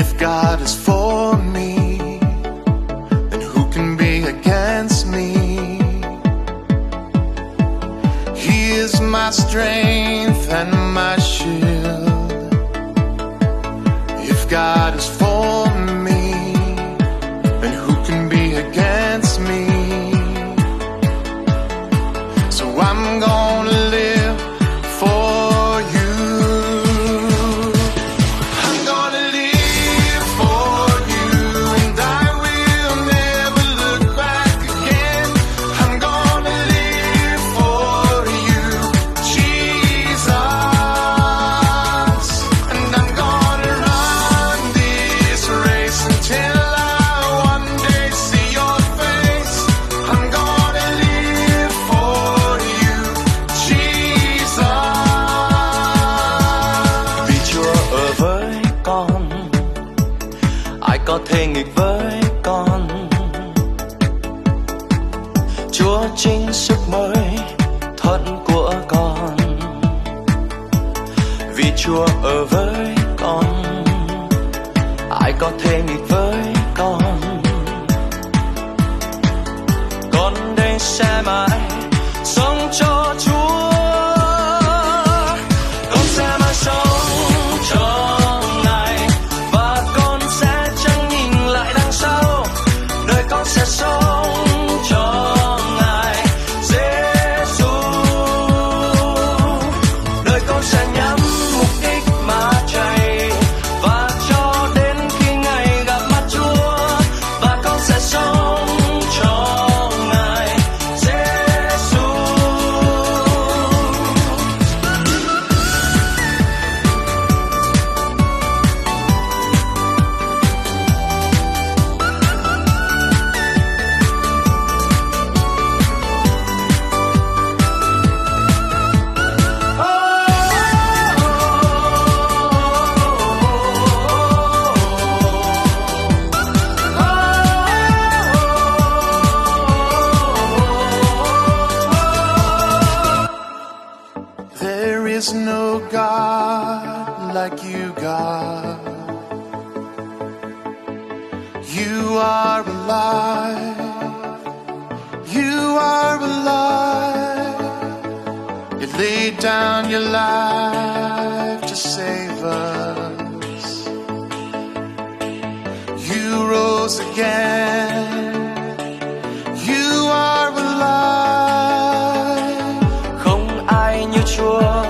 If God is for me, then who can be against me? He is my strength and my shield. If God is for me, then who can be against me? So I'm gonna live for you. I'm gonna live for you, and I will never look back again. I'm gonna live for you, Jesus. And I'm gonna run this race until I one day see your face. I'm gonna live for you, Jesus. Vì Chúa ở với con, ai có thể nghịch với con. Chúa chính sức mới thuận của con. Vì Chúa ở với con, ai có thể nghịch với con. Con đây sẽ mãi sống cho Chúa. Con sẽ mãi sống cho Ngài, và con sẽ chẳng nhìn lại đằng sau. Đời con sẽ sống cho Ngài, Giêsu. Đời con sẽ nhắm mục đích mà chạy, và cho đến khi ngày gặp mặt Chúa. Và con sẽ sống cho Ngài, Giêsu. There is no God like you, God. You are alive. You are alive. You laid down your life to save us. You rose again. You are alive. Không ai như Chúa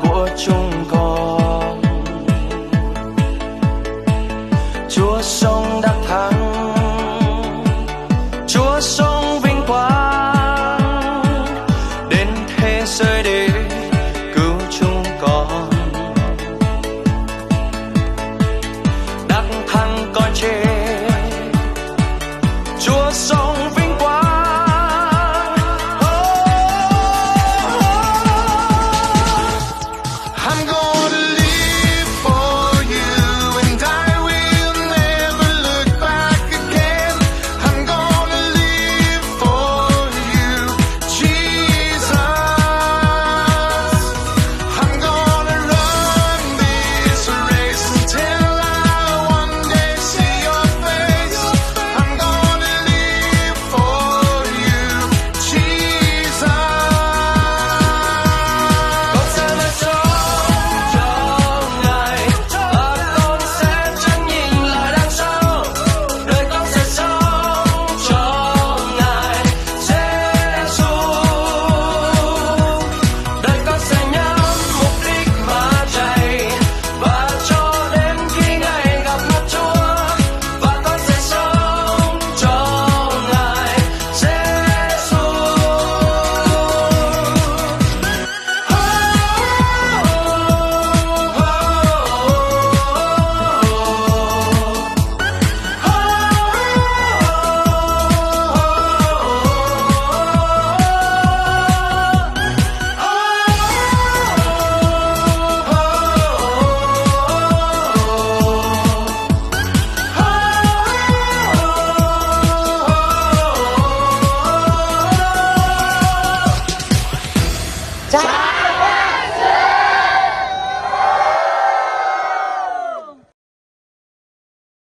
của chúng con. Chúa sống đắc thắng, Chúa sống vinh quang đến thế giới để cứu chúng con. Đắc thắng con chết, Chúa sống vinh quang. I'm gonna live for you, and I will never look back again. I'm gonna live for you, Jesus. I'm gonna run this race until I one day see your face. I'm gonna live for you, Jesus. Con sẽ mãi sống cho Ngài, và con sẽ chẳng nhìn lại đằng sau. Đời con sẽ sống cho Ngài, Giêsu. Đời con sẽ nhắm mục đích mà chạy, và cho đến khi ngày gặp mặt Chúa. Và con sẽ sống cho Ngài, Giêsu. Dạ.